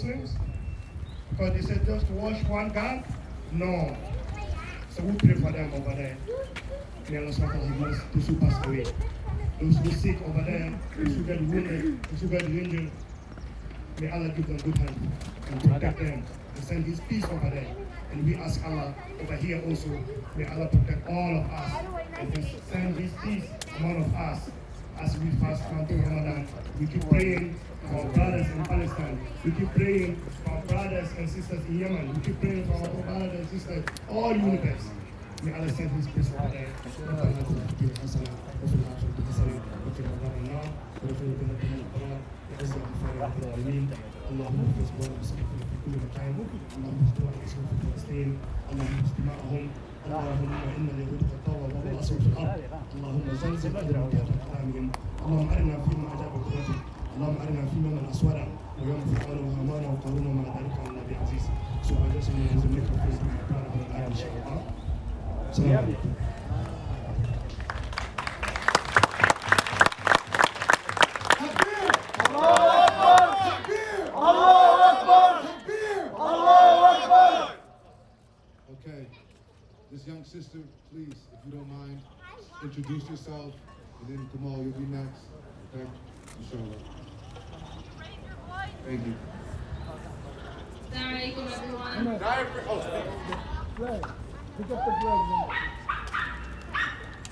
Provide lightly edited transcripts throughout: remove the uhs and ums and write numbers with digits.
Muslims? Because they said just to wash one God? No. So we pray for them over there. May Allah subhanahu wa ta'ala those who pass away. Those who are sick over there, those who get wounded, those who get injured. May Allah give them good health and protect them and send His peace over there. And we ask Allah over here also, may Allah protect all of us and just send His peace among of us as we fast until Ramadan. We keep praying for our brothers in Palestine. We keep praying for our brothers and sisters in Yemen. We keep praying for our brothers and sisters all universe. May Allah send His peace over there. اللهم احفظ بلاد المسلمين في كل مكان، اللهم احفظ بلاد المسلمين في فلسطين، اللهم احفظ دماءهم، اللهم ان اليهود قد طاووا وبعثوا في الارض، اللهم زلزل قدرهم تحت اقدامهم، اللهم ارنا فيما اجاب قدرتك، اللهم ارنا فيما من اسودا ويوم فرعون وهامان وقارون وما ذلك على النبي عزيز. سبحان الله وبحمده ذكر في القران ان شاء الله. السلام عليكم. Okay, this young sister, please, if you don't mind, introduce yourself, and then Kamal, you'll be next. Okay, inshallah. Thank you. Assalamu alaikum, everyone.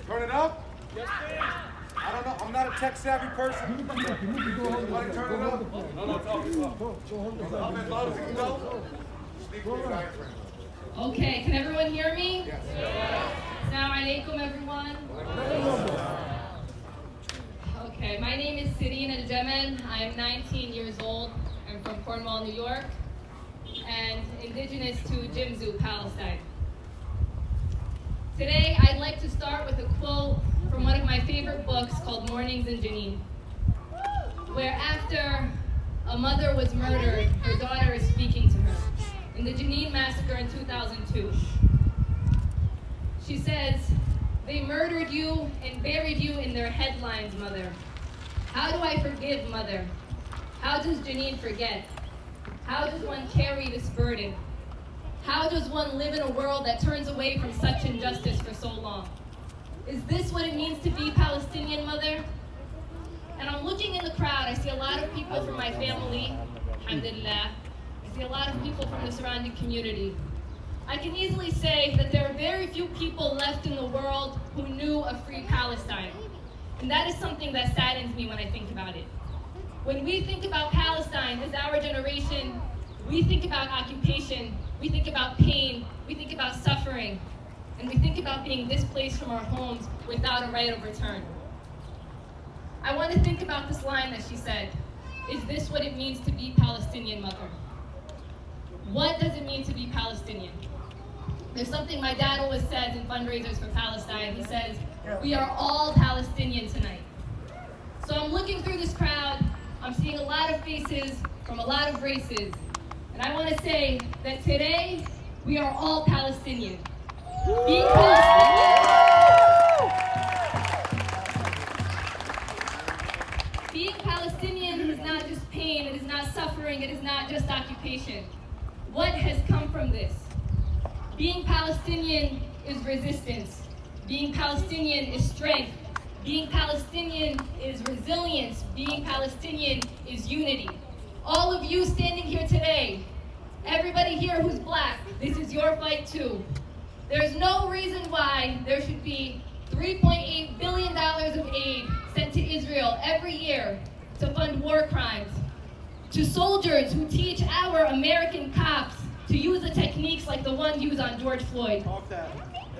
Turn it up? Yes, please. I don't know. I'm not a tech savvy person. Somebody turn it up? No, talk. I'm as loud as it can go. Speak to the diaphragm. Okay, can everyone hear me? Yes. Assalamu alaikum, everyone. Okay, my name is Sireen Al-Jaman. I am 19 years old. I'm from Cornwall, New York, and indigenous to Jimzu, Palestine. Today, I'd like to start with a quote from one of my favorite books called Mornings in Jenin, where after a mother was murdered, her daughter is speaking to her in the Jenin massacre in 2002. She says, "They murdered you and buried you in their headlines, mother. How do I forgive, mother? How does Jenin forget? How does one carry this burden? How does one live in a world that turns away from such injustice for so long? Is this what it means to be Palestinian, mother?" And I'm looking in the crowd. I see a lot of people from my family, alhamdulillah. I see a lot of people from the surrounding community. I can easily say that there are very few people left in the world who knew a free Palestine. And that is something that saddens me when I think about it. When we think about Palestine as our generation, we think about occupation, we think about pain, we think about suffering, and we think about being displaced from our homes without a right of return. I want to think about this line that she said, "Is this what it means to be Palestinian, mother?" What does it mean to be Palestinian? There's something my dad always says in fundraisers for Palestine. He says, "We are all Palestinian tonight." So I'm looking through this crowd, I'm seeing a lot of faces from a lot of races, and I want to say that today, we are all Palestinian. Being Palestinian is not just pain, it is not suffering, it is not just occupation. What has come from this? Being Palestinian is resistance. Being Palestinian is strength. Being Palestinian is resilience. Being Palestinian is unity. All of you standing here today, everybody here who's black, this is your fight too. There's no reason why there should be $3.8 billion of aid sent to Israel every year to fund war crimes, to soldiers who teach our American cops to use the techniques like the ones used on George Floyd. Talk that.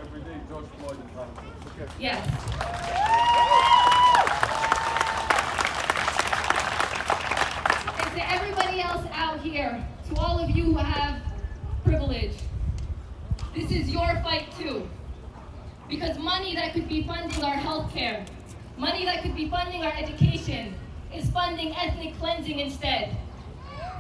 Every day, George Floyd is on. Okay. Yes. And to everybody else out here, to all of you who have privilege, this is your fight too. Because money that could be funding our health care, money that could be funding our education, is funding ethnic cleansing instead.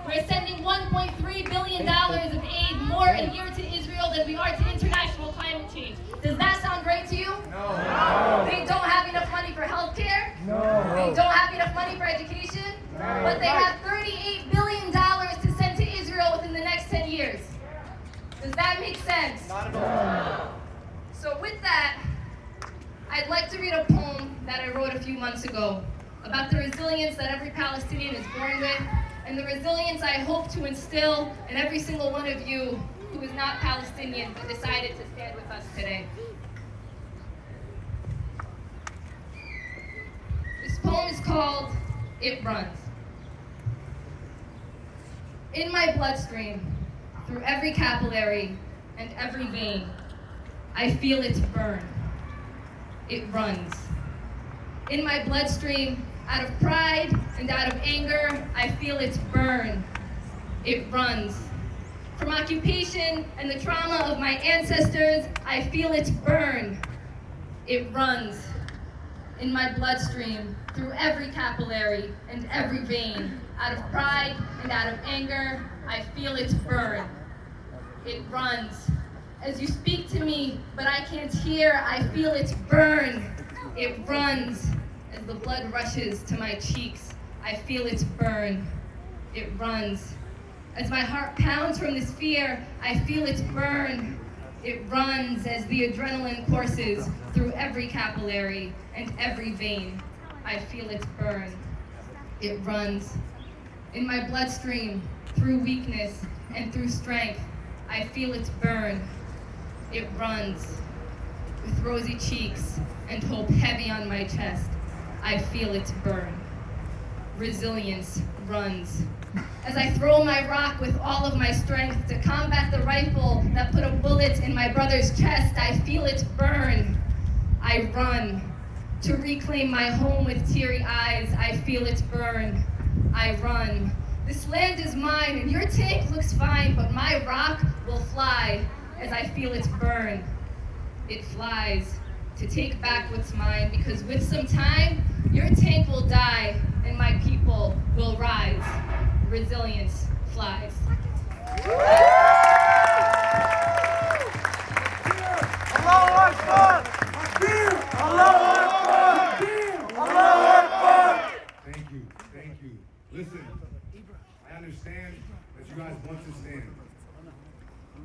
We're sending $1.3 billion of aid more a year to Israel than we are to international climate change. Does that sound great to you? No. They don't have enough money for health care. No. They don't have enough money for education. No. But they have $38 billion to send to sense? Not at all. So with that, I'd like to read a poem that I wrote a few months ago about the resilience that every Palestinian is born with, and the resilience I hope to instill in every single one of you who is not Palestinian but decided to stand with us today. This poem is called It Runs. In my bloodstream, through every capillary and every vein, I feel it burn. It runs. In my bloodstream, out of pride and out of anger, I feel it burn. It runs. From occupation and the trauma of my ancestors, I feel it burn. It runs. In my bloodstream, through every capillary and every vein, out of pride and out of anger, I feel it burn. It runs. As you speak to me, but I can't hear, I feel it burn. It runs. As the blood rushes to my cheeks, I feel it burn. It runs. As my heart pounds from this fear, I feel it burn. It runs as the adrenaline courses through every capillary and every vein. I feel it burn. It runs. In my bloodstream, through weakness and through strength, I feel it burn. It runs. With rosy cheeks and hope heavy on my chest, I feel it burn. Resilience runs. As I throw my rock with all of my strength to combat the rifle that put a bullet in my brother's chest, I feel it burn. I run. To reclaim my home with teary eyes, I feel it burn. I run. This land is mine and your tank looks fine, but my rock will fly as I feel it burn. It flies to take back what's mine, because with some time, your tank will die and my people will rise. Resilience flies. Allahu Akbar! Allahu Akbar! Allahu Akbar! Thank you, thank you. Listen, I understand that you guys want to stand.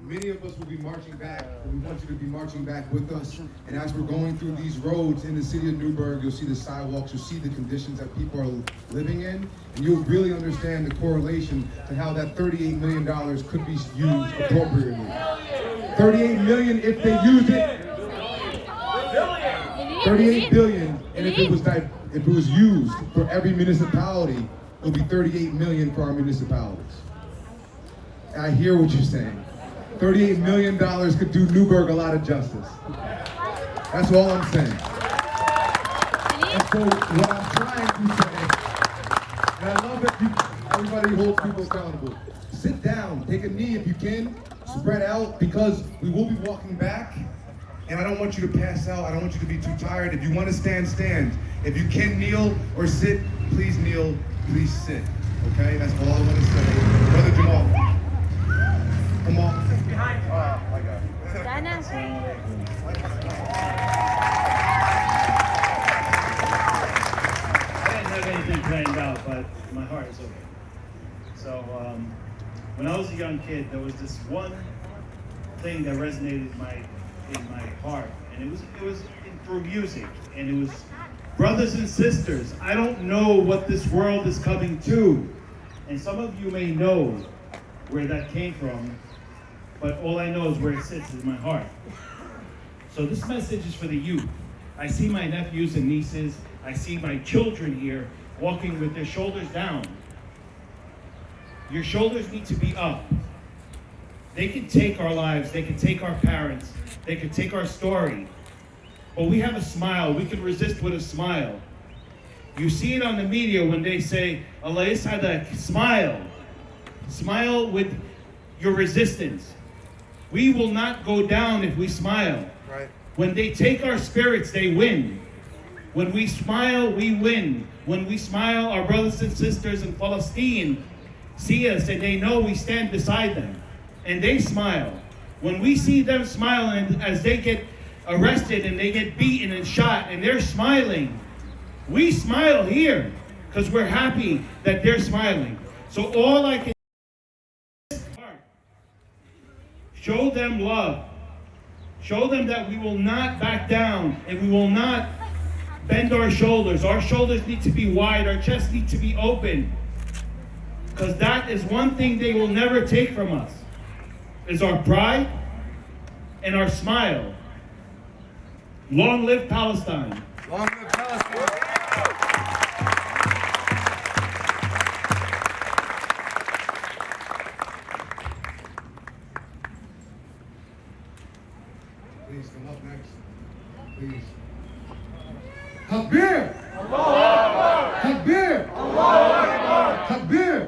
Many of us will be marching back, but we want you to be marching back with us. And as we're going through these roads in the city of Newburgh, you'll see the sidewalks, you'll see the conditions that people are living in, and you'll really understand the correlation to how that $38 million could be used appropriately. $38 million if they use it. 38 billion, and if it was used for every municipality, it would be 38 million for our municipalities. And I hear what you're saying. $38 million could do Newburgh a lot of justice. That's all I'm saying. And so what I'm trying to say, and I love that everybody holds people accountable. Sit down, take a knee if you can, spread out, because we will be walking back. And I don't want you to pass out. I don't want you to be too tired. If you want to stand, stand. If you can kneel or sit, please kneel, please sit. Okay? That's all I want to say. Brother Jamal, come on. Behind you. Oh, my God. I didn't have anything planned out, but my heart is open. So, when I was a young kid, there was this one thing that resonated in my heart, and it was through music, and it was brothers and sisters. I don't know what this world is coming to, and some of you may know where that came from, but all I know is where it sits in my heart. So this message is for the youth. I see my nephews and nieces, I see my children here walking with their shoulders down. Your shoulders need to be up. They can take our lives, they can take our parents, they can take our story, but we have a smile. We can resist with a smile. You see it on the media when they say, Allah Isadak, smile. Smile with your resistance. We will not go down if we smile. Right. When they take our spirits, they win. When we smile, we win. When we smile, our brothers and sisters in Palestine see us and they know we stand beside them. And they smile. When we see them smiling as they get arrested and they get beaten and shot and they're smiling, we smile here because we're happy that they're smiling. So all I can Show them love. Show them that we will not back down and we will not bend our shoulders. Our shoulders need to be wide. Our chests need to be open. Because that is one thing they will never take from us, is our pride and our smile. Long live Palestine. Long live Palestine. Please come up next. Please. Habir! Habir! Habir!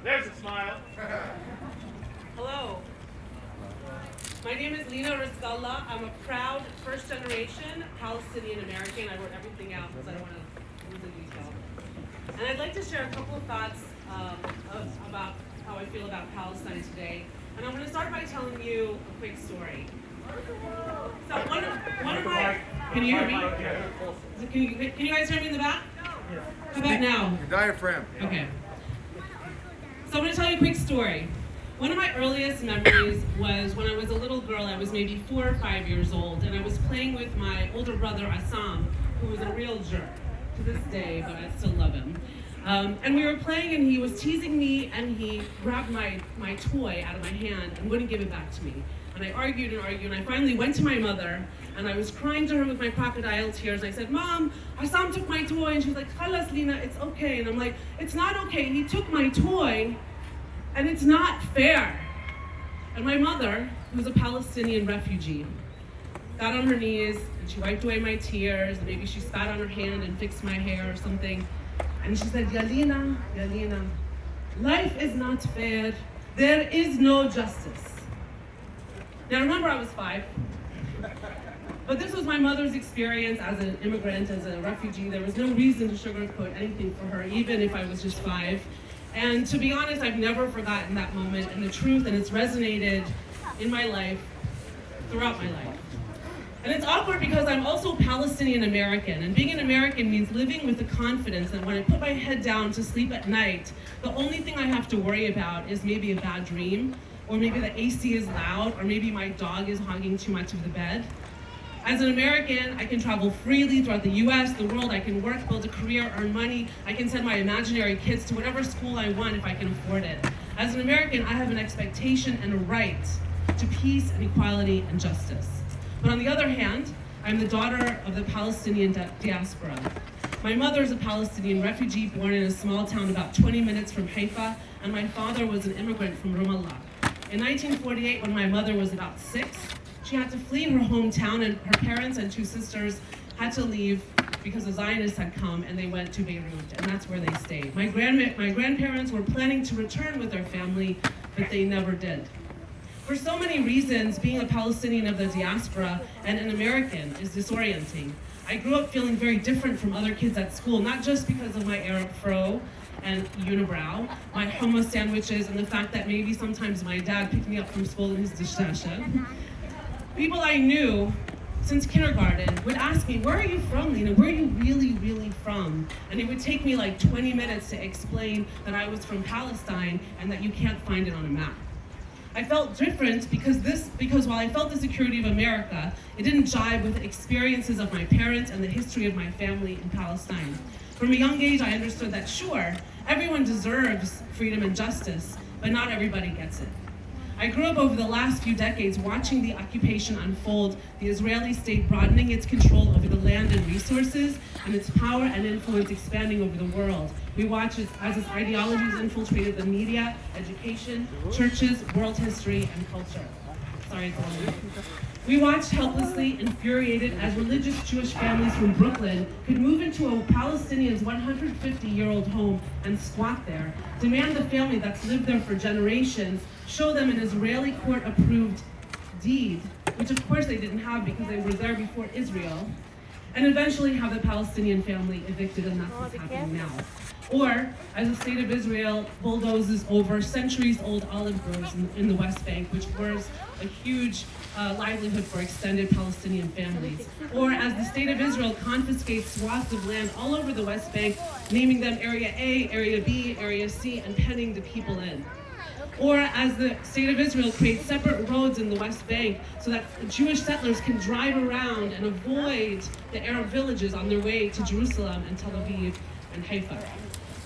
There's a smile. Hello. My name is Lina Rizkallah. I'm a proud first-generation Palestinian American. I wrote everything out because I don't want to lose the detail. And I'd like to share a couple of thoughts about how I feel about Palestine today. And I'm going to start by telling you a quick story. So one of my, can you hear me? Can you guys hear me in the back? How about now? Your diaphragm. Okay. So I'm going to tell you a quick story. One of my earliest memories was when I was a little girl. I was maybe 4 or 5 years old, and I was playing with my older brother, Assam, who was a real jerk to this day, but I still love him. And we were playing, and he was teasing me, and he grabbed my toy out of my hand and wouldn't give it back to me. And I argued, and I finally went to my mother, and I was crying to her with my crocodile tears. I said, "Mom, Assam took my toy." And she's like, "Khalas, Lina, it's okay." And I'm like, "It's not okay. He took my toy, and it's not fair." And my mother, who's a Palestinian refugee, got on her knees, and she wiped away my tears, and maybe she spat on her hand and fixed my hair or something. And she said, Yalina, life is not fair. There is no justice. Now remember, I was 5. But this was my mother's experience as an immigrant, as a refugee. There was no reason to sugarcoat anything for her, even if I was just 5. And to be honest, I've never forgotten that moment and the truth, and it's resonated in my life, throughout my life. And it's awkward because I'm also Palestinian American, and being an American means living with the confidence that when I put my head down to sleep at night, the only thing I have to worry about is maybe a bad dream, or maybe the AC is loud, or maybe my dog is hogging too much of the bed. As an American, I can travel freely throughout the US, the world. I can work, build a career, earn money. I can send my imaginary kids to whatever school I want if I can afford it. As an American, I have an expectation and a right to peace and equality and justice. But on the other hand, I'm the daughter of the Palestinian diaspora. My mother is a Palestinian refugee born in a small town about 20 minutes from Haifa, and my father was an immigrant from Ramallah. In 1948, when my mother was about 6, she had to flee her hometown, and her parents and 2 sisters had to leave because the Zionists had come, and they went to Beirut, and that's where they stayed. My grandparents were planning to return with their family, but they never did. For so many reasons, being a Palestinian of the diaspora and an American is disorienting. I grew up feeling very different from other kids at school, not just because of my Arab fro and unibrow, my hummus sandwiches, and the fact that maybe sometimes my dad picked me up from school in his dishasha. People I knew since kindergarten would ask me, "Where are you from, Lina? Where are you really, really from?" And it would take me like 20 minutes to explain that I was from Palestine and that you can't find it on a map. I felt different because while I felt the security of America, it didn't jive with the experiences of my parents and the history of my family in Palestine. From a young age, I understood that sure, everyone deserves freedom and justice, but not everybody gets it. I grew up over the last few decades watching the occupation unfold, the Israeli state broadening its control over the land and resources, and its power and influence expanding over the world. We watched as its ideologies infiltrated the media, education, churches, world history, and culture. Sorry, it's a little. We watched helplessly, infuriated, as religious Jewish families from Brooklyn could move into a Palestinian's 150-year-old home and squat there, demand the family that's lived there for generations show them an Israeli court-approved deed, which of course they didn't have because they were there before Israel, and eventually have the Palestinian family evicted, and that's what's happening now. Or, as the state of Israel bulldozes over centuries-old olive groves in the West Bank, which was a huge livelihood for extended Palestinian families. Or as the state of Israel confiscates swaths of land all over the West Bank, naming them Area A, Area B, Area C, and penning the people in. Or as the state of Israel creates separate roads in the West Bank so that Jewish settlers can drive around and avoid the Arab villages on their way to Jerusalem and Tel Aviv and Haifa.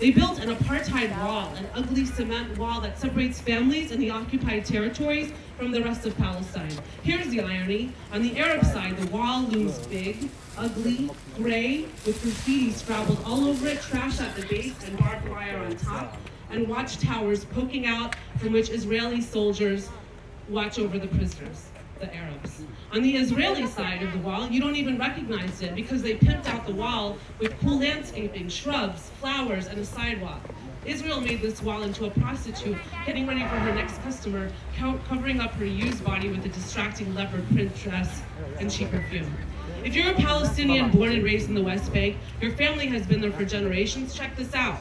They built an apartheid wall, an ugly cement wall that separates families in the occupied territories from the rest of Palestine. Here's the irony. On the Arab side, the wall looms big, ugly, gray, with graffiti scrabbled all over it, trash at the base, and barbed wire on top, and watchtowers poking out from which Israeli soldiers watch over the prisoners, the Arabs. On the Israeli side of the wall, you don't even recognize it because they pimped out the wall with cool landscaping, shrubs, flowers, and a sidewalk. Israel made this wall into a prostitute, getting ready for her next customer, covering up her used body with a distracting leopard print dress and cheap perfume. If you're a Palestinian born and raised in the West Bank, your family has been there for generations, check this out.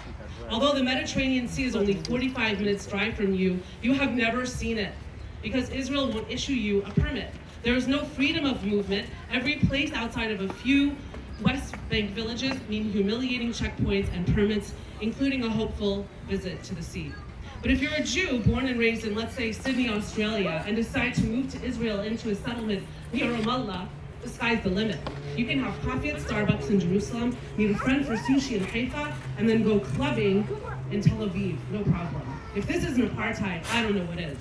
Although the Mediterranean Sea is only 45 minutes drive from you, you have never seen it because Israel won't issue you a permit. There is no freedom of movement. Every place outside of a few West Bank villages mean humiliating checkpoints and permits, including a hopeful visit to the sea. But if you're a Jew born and raised in, let's say, Sydney, Australia, and decide to move to Israel into a settlement near Ramallah, the sky's the limit. You can have coffee at Starbucks in Jerusalem, meet a friend for sushi in Haifa, and then go clubbing in Tel Aviv, no problem. If this isn't apartheid, I don't know what is.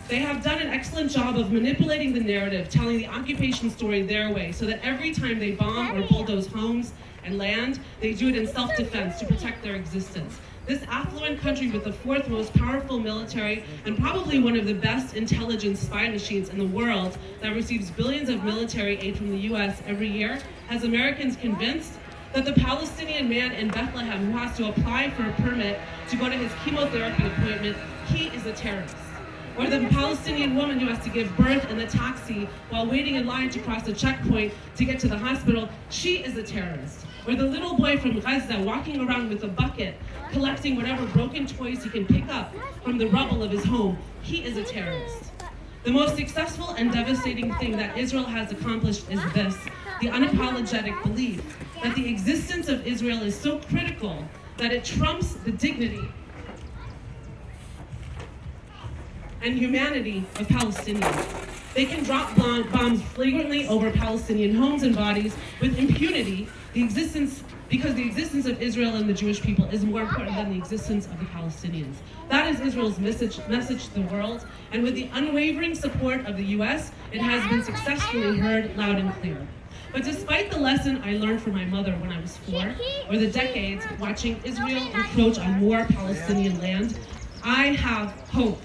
They have done an excellent job of manipulating the narrative, telling the occupation story their way, so that every time they bomb or bulldoze homes and land, they do it in self-defense to protect their existence. This affluent country with the fourth most powerful military and probably one of the best intelligence spy machines in the world that receives billions of military aid from the US every year has Americans convinced that the Palestinian man in Bethlehem who has to apply for a permit to go to his chemotherapy appointment, he is a terrorist. Or the Palestinian woman who has to give birth in the taxi while waiting in line to cross a checkpoint to get to the hospital, she is a terrorist. Or the little boy from Gaza walking around with a bucket, collecting whatever broken toys he can pick up from the rubble of his home, he is a terrorist. The most successful and devastating thing that Israel has accomplished is this, the unapologetic belief that the existence of Israel is so critical that it trumps the dignity and humanity of Palestinians. They can drop bombs flagrantly over Palestinian homes and bodies with impunity, because the existence of Israel and the Jewish people is more important than the existence of the Palestinians. That is Israel's message to the world, and with the unwavering support of the US, it has been successfully heard loud and clear. But despite the lesson I learned from my mother when I was 4, or the decades watching Israel encroach on more Palestinian land, I have hope.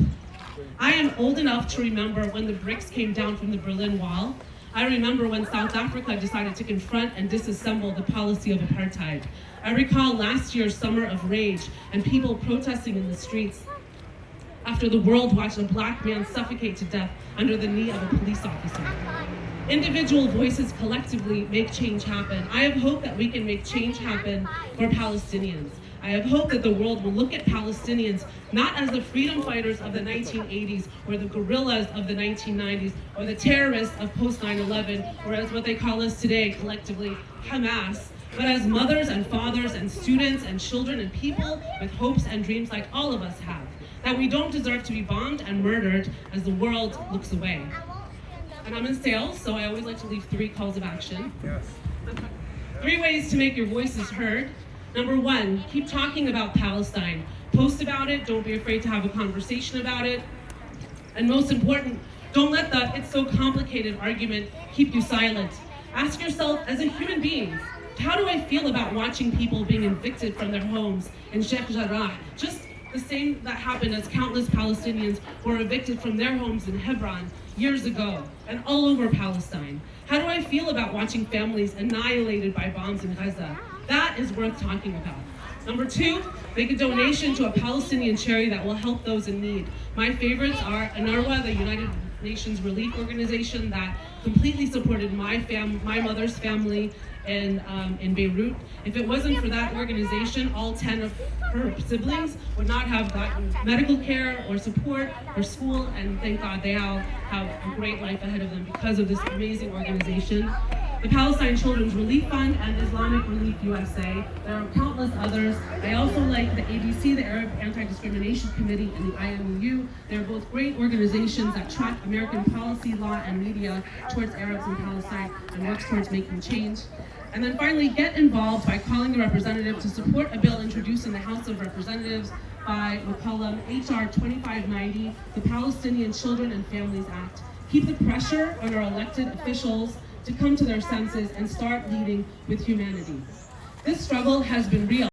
I am old enough to remember when the bricks came down from the Berlin Wall. I remember when South Africa decided to confront and disassemble the policy of apartheid. I recall last year's summer of rage and people protesting in the streets after the world watched a black man suffocate to death under the knee of a police officer. Individual voices collectively make change happen. I have hope that we can make change happen for Palestinians. I have hope that the world will look at Palestinians not as the freedom fighters of the 1980s or the guerrillas of the 1990s or the terrorists of post 9/11 or as what they call us today collectively, Hamas, but as mothers and fathers and students and children and people with hopes and dreams like all of us have. That we don't deserve to be bombed and murdered as the world looks away. And I'm in sales, so I always like to leave 3 calls of action. Yes. 3 ways to make your voices heard. Number 1, keep talking about Palestine. Post about it, don't be afraid to have a conversation about it. And most important, don't let the "it's so complicated" argument keep you silent. Ask yourself, as a human being, how do I feel about watching people being evicted from their homes in Sheikh Jarrah? Just the same that happened as countless Palestinians were evicted from their homes in Hebron years ago and all over Palestine. How do I feel about watching families annihilated by bombs in Gaza? That is worth talking about. Number 2, make a donation to a Palestinian charity that will help those in need. My favorites are UNRWA, the Nations relief organization that completely supported my mother's family in Beirut. If it wasn't for that organization, all 10 of her siblings would not have gotten medical care or support or school, and thank God they all have a great life ahead of them because of this amazing organization. The Palestine Children's Relief Fund and Islamic Relief USA. There are countless others. I also like the ABC, the Arab Anti-Discrimination Committee, and the IMEU. They're both great organizations that track American policy, law, and media towards Arabs in Palestine and works towards making change. And then finally, get involved by calling the representative to support a bill introduced in the House of Representatives by McCollum, HR 2590, the Palestinian Children and Families Act. Keep the pressure on our elected officials to come to their senses and start leading with humanity. This struggle has been real.